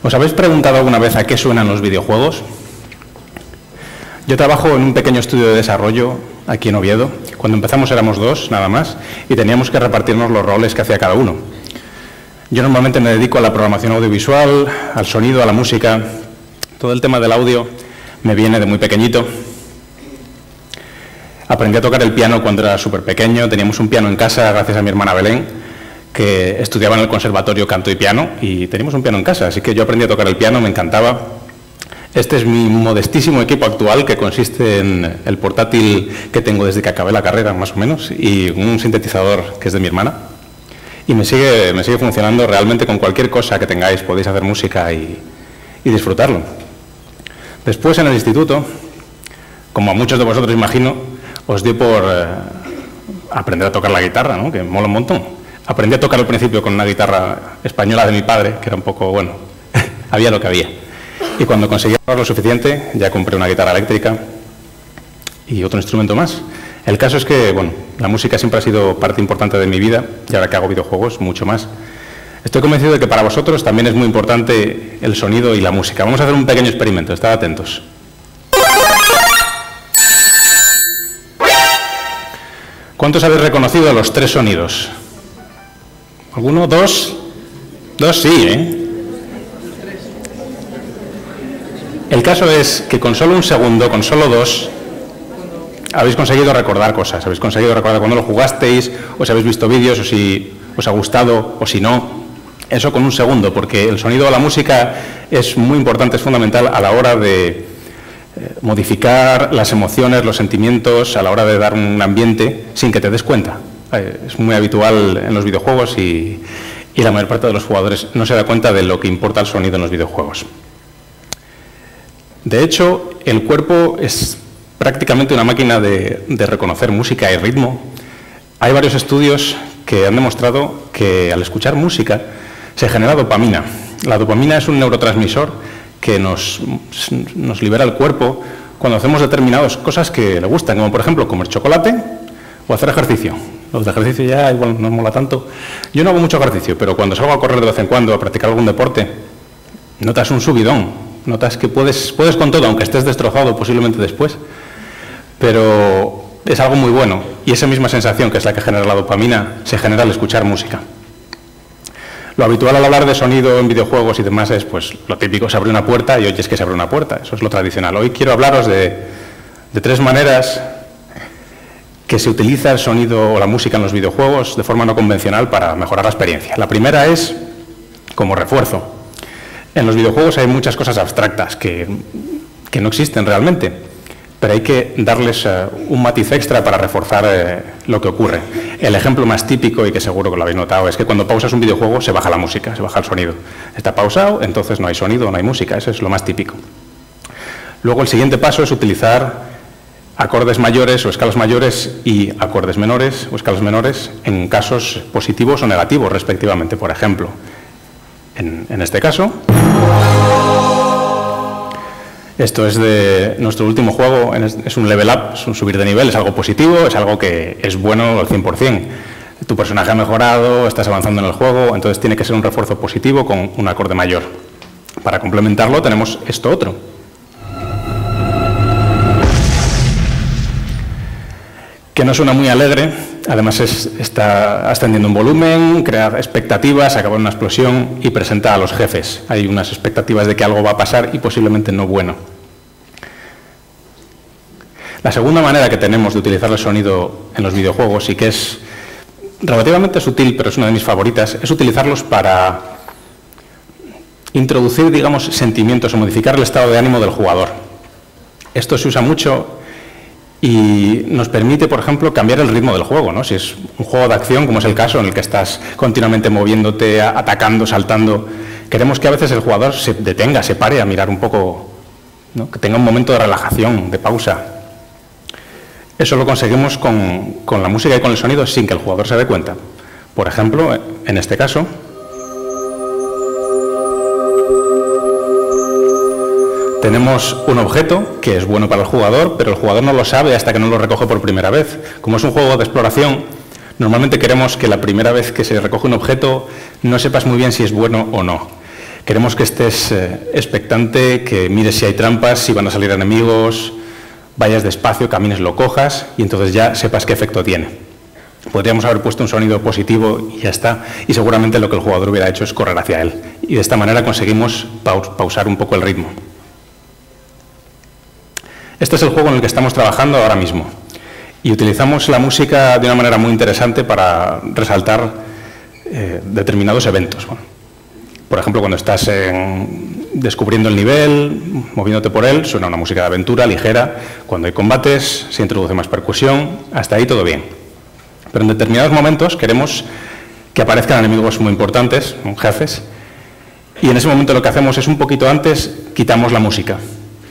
¿Os habéis preguntado alguna vez a qué suenan los videojuegos? Yo trabajo en un pequeño estudio de desarrollo aquí en Oviedo. Cuando empezamos éramos 2, nada más, y teníamos que repartirnos los roles que hacía cada uno. Yo normalmente me dedico a la programación audiovisual, al sonido, a la música. Todo el tema del audio me viene de muy pequeñito. Aprendí a tocar el piano cuando era súper pequeño. Teníamos un piano en casa gracias a mi hermana Belén, que estudiaba en el conservatorio canto y piano, y teníamos un piano en casa, así que yo aprendí a tocar el piano, me encantaba. Este es mi modestísimo equipo actual, que consiste en el portátil que tengo desde que acabé la carrera, más o menos, y un sintetizador que es de mi hermana. Y me sigue funcionando realmente con cualquier cosa que tengáis, podéis hacer música y disfrutarlo. Después, en el instituto, como a muchos de vosotros imagino, os dio por aprender a tocar la guitarra, ¿no? Que mola un montón. Aprendí a tocar al principio con una guitarra española de mi padre, que era un poco, bueno, había lo que había. Y cuando conseguí ahorrar lo suficiente, ya compré una guitarra eléctrica y otro instrumento más. El caso es que, bueno, la música siempre ha sido parte importante de mi vida, y ahora que hago videojuegos, mucho más. Estoy convencido de que para vosotros también es muy importante el sonido y la música. Vamos a hacer un pequeño experimento, estad atentos. ¿Cuántos habéis reconocido los 3 sonidos? ¿Alguno? ¿2? 2 sí, ¿eh? El caso es que con solo un segundo, con solo 2, habéis conseguido recordar cosas, habéis conseguido recordar cuando lo jugasteis, o si habéis visto vídeos, o si os ha gustado, o si no. Eso con un segundo, porque el sonido o la música es muy importante, es fundamental a la hora de modificar las emociones, los sentimientos, a la hora de dar un ambiente sin que te des cuenta. Es muy habitual en los videojuegos y la mayor parte de los jugadores no se da cuenta de lo que importa el sonido en los videojuegos. De hecho, el cuerpo es prácticamente una máquina de reconocer música y ritmo. Hay varios estudios que han demostrado que al escuchar música se genera dopamina. La dopamina es un neurotransmisor que nos libera el cuerpo cuando hacemos determinadas cosas que le gustan, como por ejemplo comer chocolate o hacer ejercicio. Los de ejercicio ya igual no mola tanto. Yo no hago mucho ejercicio, pero cuando salgo a correr de vez en cuando, a practicar algún deporte, notas un subidón. Notas que puedes con todo, aunque estés destrozado posiblemente después, pero es algo muy bueno. Y esa misma sensación, que es la que genera la dopamina, se genera al escuchar música. Lo habitual al hablar de sonido en videojuegos y demás es, pues, lo típico, se abre una puerta y oyes que se abre una puerta. Eso es lo tradicional. Hoy quiero hablaros de 3 maneras que se utiliza el sonido o la música en los videojuegos de forma no convencional para mejorar la experiencia. La primera es como refuerzo. En los videojuegos hay muchas cosas abstractas que no existen realmente, pero hay que darles un matiz extra para reforzar lo que ocurre. El ejemplo más típico, y que seguro que lo habéis notado, es que cuando pausas un videojuego se baja la música, se baja el sonido. Está pausado, entonces no hay sonido, no hay música, eso es lo más típico. Luego el siguiente paso es utilizar acordes mayores o escalas mayores y acordes menores o escalas menores en casos positivos o negativos respectivamente. Por ejemplo, en este caso, esto es de nuestro último juego, es un level up, es un subir de nivel, es algo positivo, es algo que es bueno al 100%. Tu personaje ha mejorado, estás avanzando en el juego, entonces tiene que ser un refuerzo positivo con un acorde mayor. Para complementarlo tenemos esto otro. Que no suena muy alegre, además está ascendiendo un volumen, crea expectativas, acaba en una explosión y presenta a los jefes. Hay unas expectativas de que algo va a pasar y posiblemente no bueno. La segunda manera que tenemos de utilizar el sonido en los videojuegos, y que es relativamente sutil, pero es una de mis favoritas, es utilizarlos para introducir, digamos, sentimientos o modificar el estado de ánimo del jugador. Esto se usa mucho y nos permite, por ejemplo, cambiar el ritmo del juego, ¿no? Si es un juego de acción, como es el caso, en el que estás continuamente moviéndote, atacando, saltando, queremos que a veces el jugador se detenga, se pare a mirar un poco, ¿no? Que tenga un momento de relajación, de pausa. Eso lo conseguimos con la música y con el sonido sin que el jugador se dé cuenta. Por ejemplo, en este caso, tenemos un objeto que es bueno para el jugador, pero el jugador no lo sabe hasta que no lo recoge por primera vez. Como es un juego de exploración, normalmente queremos que la primera vez que se recoge un objeto no sepas muy bien si es bueno o no. Queremos que estés expectante, que mires si hay trampas, si van a salir enemigos, vayas despacio, camines, lo cojas y entonces ya sepas qué efecto tiene. Podríamos haber puesto un sonido positivo y ya está, y seguramente lo que el jugador hubiera hecho es correr hacia él. Y de esta manera conseguimos pausar un poco el ritmo. Este es el juego en el que estamos trabajando ahora mismo. Y utilizamos la música de una manera muy interesante para resaltar determinados eventos. Bueno, por ejemplo, cuando estás descubriendo el nivel, moviéndote por él, suena una música de aventura, ligera. Cuando hay combates, se introduce más percusión. Hasta ahí todo bien. Pero en determinados momentos queremos que aparezcan enemigos muy importantes, jefes, y en ese momento lo que hacemos es un poquito antes, quitamos la música.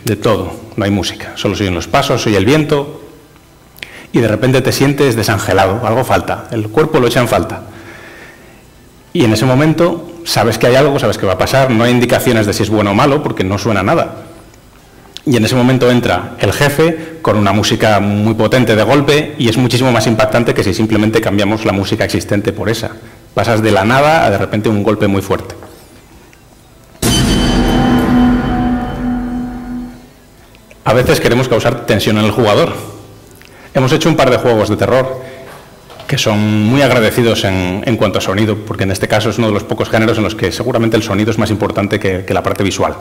De todo, no hay música. Solo se oyen los pasos, se oye el viento, y de repente te sientes desangelado, algo falta, el cuerpo lo echa en falta. Y en ese momento sabes que hay algo, sabes que va a pasar, no hay indicaciones de si es bueno o malo, porque no suena nada. Y en ese momento entra el jefe con una música muy potente de golpe y es muchísimo más impactante que si simplemente cambiamos la música existente por esa. Pasas de la nada a de repente un golpe muy fuerte. A veces queremos causar tensión en el jugador. Hemos hecho un par de juegos de terror que son muy agradecidos en cuanto a sonido, porque en este caso es uno de los pocos géneros en los que seguramente el sonido es más importante que la parte visual.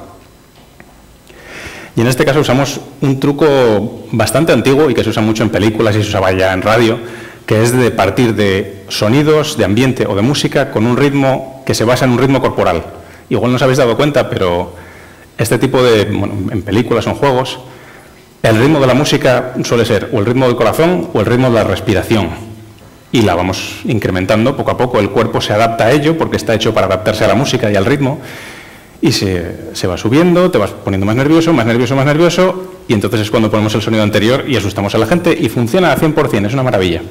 Y en este caso usamos un truco bastante antiguo y que se usa mucho en películas y se usaba ya en radio, que es de partir de sonidos, de ambiente o de música con un ritmo que se basa en un ritmo corporal. Igual no os habéis dado cuenta, pero este tipo de, en películas o en juegos, el ritmo de la música suele ser o el ritmo del corazón o el ritmo de la respiración. Y la vamos incrementando poco a poco, el cuerpo se adapta a ello porque está hecho para adaptarse a la música y al ritmo. Y se va subiendo, te vas poniendo más nervioso, más nervioso, más nervioso, y entonces es cuando ponemos el sonido anterior y asustamos a la gente, y funciona al 100%, es una maravilla.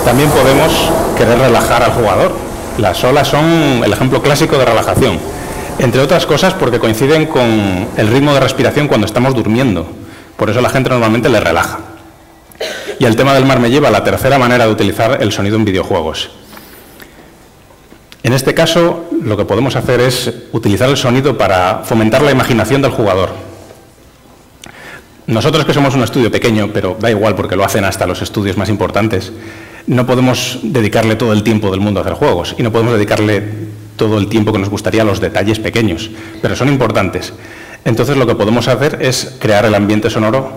También podemos querer relajar al jugador. Las olas son el ejemplo clásico de relajación, entre otras cosas porque coinciden con el ritmo de respiración cuando estamos durmiendo. Por eso la gente normalmente le relaja. Y el tema del mar me lleva a la tercera manera de utilizar el sonido en videojuegos. En este caso, lo que podemos hacer es utilizar el sonido para fomentar la imaginación del jugador. Nosotros, que somos un estudio pequeño, pero da igual porque lo hacen hasta los estudios más importantes, no podemos dedicarle todo el tiempo del mundo a hacer juegos y no podemos dedicarle todo el tiempo que nos gustaría a los detalles pequeños, pero son importantes. Entonces lo que podemos hacer es crear el ambiente sonoro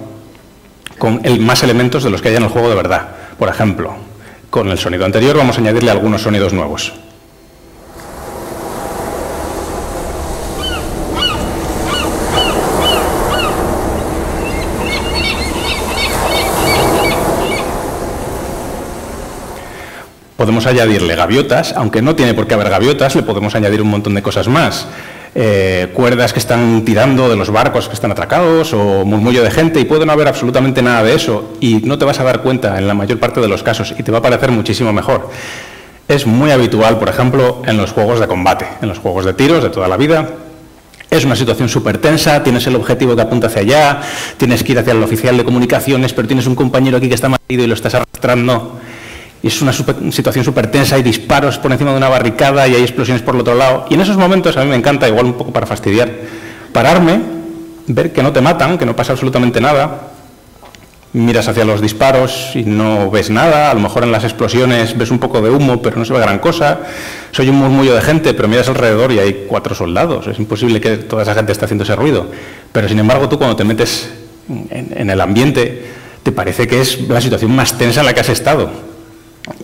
con más elementos de los que hay en el juego de verdad. Por ejemplo, con el sonido anterior vamos a añadirle algunos sonidos nuevos. Podemos añadirle gaviotas, aunque no tiene por qué haber gaviotas, le podemos añadir un montón de cosas más. Cuerdas que están tirando de los barcos que están atracados o murmullo de gente, y puede no haber absolutamente nada de eso y no te vas a dar cuenta en la mayor parte de los casos y te va a parecer muchísimo mejor. Es muy habitual, por ejemplo, en los juegos de combate, en los juegos de tiros de toda la vida. Es una situación súper tensa, tienes el objetivo que apunta hacia allá, tienes que ir hacia el oficial de comunicaciones, pero tienes un compañero aquí que está malherido y lo estás arrastrando. Y es una situación súper tensa, hay disparos por encima de una barricada y hay explosiones por el otro lado. Y en esos momentos a mí me encanta, igual un poco para fastidiar, pararme, ver que no te matan, que no pasa absolutamente nada. Miras hacia los disparos y no ves nada, a lo mejor en las explosiones ves un poco de humo, pero no se ve gran cosa. Soy un murmullo de gente, pero miras alrededor y hay 4 soldados. Es imposible que toda esa gente esté haciendo ese ruido. Pero sin embargo tú cuando te metes en el ambiente te parece que es la situación más tensa en la que has estado.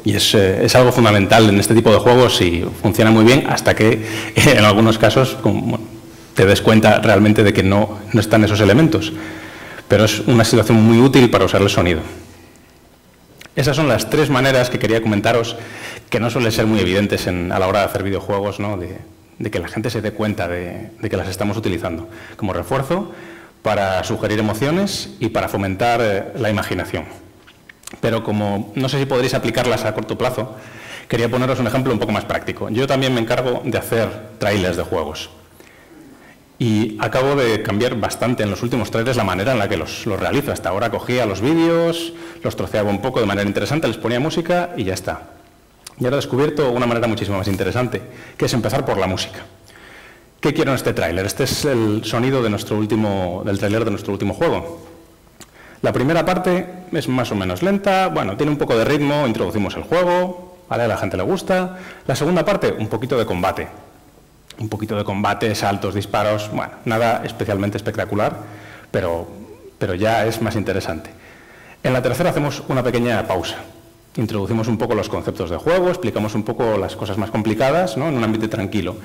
Y es algo fundamental en este tipo de juegos y funciona muy bien hasta que en algunos casos te des cuenta realmente de que no están esos elementos. Pero es una situación muy útil para usar el sonido. Esas son las 3 maneras que quería comentaros, que no suelen ser muy evidentes a la hora de hacer videojuegos, ¿no? de que la gente se dé cuenta de que las estamos utilizando como refuerzo, para sugerir emociones y para fomentar la imaginación. Pero como no sé si podréis aplicarlas a corto plazo, quería poneros un ejemplo un poco más práctico. Yo también me encargo de hacer trailers de juegos. Y acabo de cambiar bastante en los últimos trailers la manera en la que los realizo. Hasta ahora cogía los vídeos, los troceaba un poco de manera interesante, les ponía música y ya está. Y ahora he descubierto una manera muchísimo más interesante, que es empezar por la música. ¿Qué quiero en este tráiler? Este es el sonido de del tráiler de nuestro último juego. La primera parte es más o menos lenta, bueno, tiene un poco de ritmo, introducimos el juego, ¿vale? A la gente le gusta. La segunda parte, un poquito de combate. Un poquito de combate, saltos, disparos, bueno, nada especialmente espectacular, pero ya es más interesante. En la tercera hacemos una pequeña pausa. Introducimos un poco los conceptos de juego, explicamos un poco las cosas más complicadas, ¿no? En un ambiente tranquilo.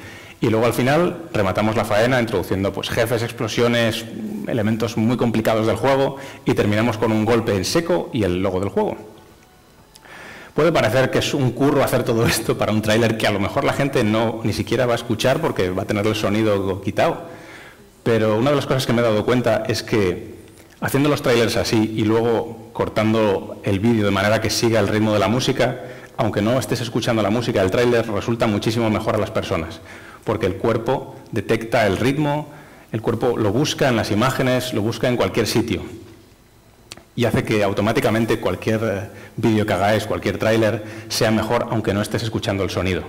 Y luego al final rematamos la faena introduciendo pues, jefes, explosiones, elementos muy complicados del juego y terminamos con un golpe en seco y el logo del juego. Puede parecer que es un curro hacer todo esto para un tráiler que a lo mejor la gente ni siquiera va a escuchar porque va a tener el sonido quitado. Pero una de las cosas que me he dado cuenta es que haciendo los tráilers así y luego cortando el vídeo de manera que siga el ritmo de la música, aunque no estés escuchando la música del tráiler, resulta muchísimo mejor a las personas, porque el cuerpo detecta el ritmo, el cuerpo lo busca en las imágenes, lo busca en cualquier sitio. Y hace que automáticamente cualquier vídeo que hagáis, cualquier tráiler, sea mejor aunque no estés escuchando el sonido.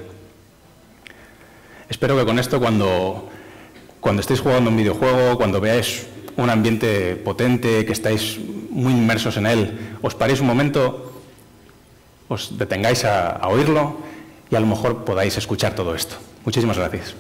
Espero que con esto, cuando estéis jugando un videojuego, cuando veáis un ambiente potente, que estáis muy inmersos en él, os paréis un momento, os detengáis a oírlo y a lo mejor podáis escuchar todo esto. Muchísimas gracias.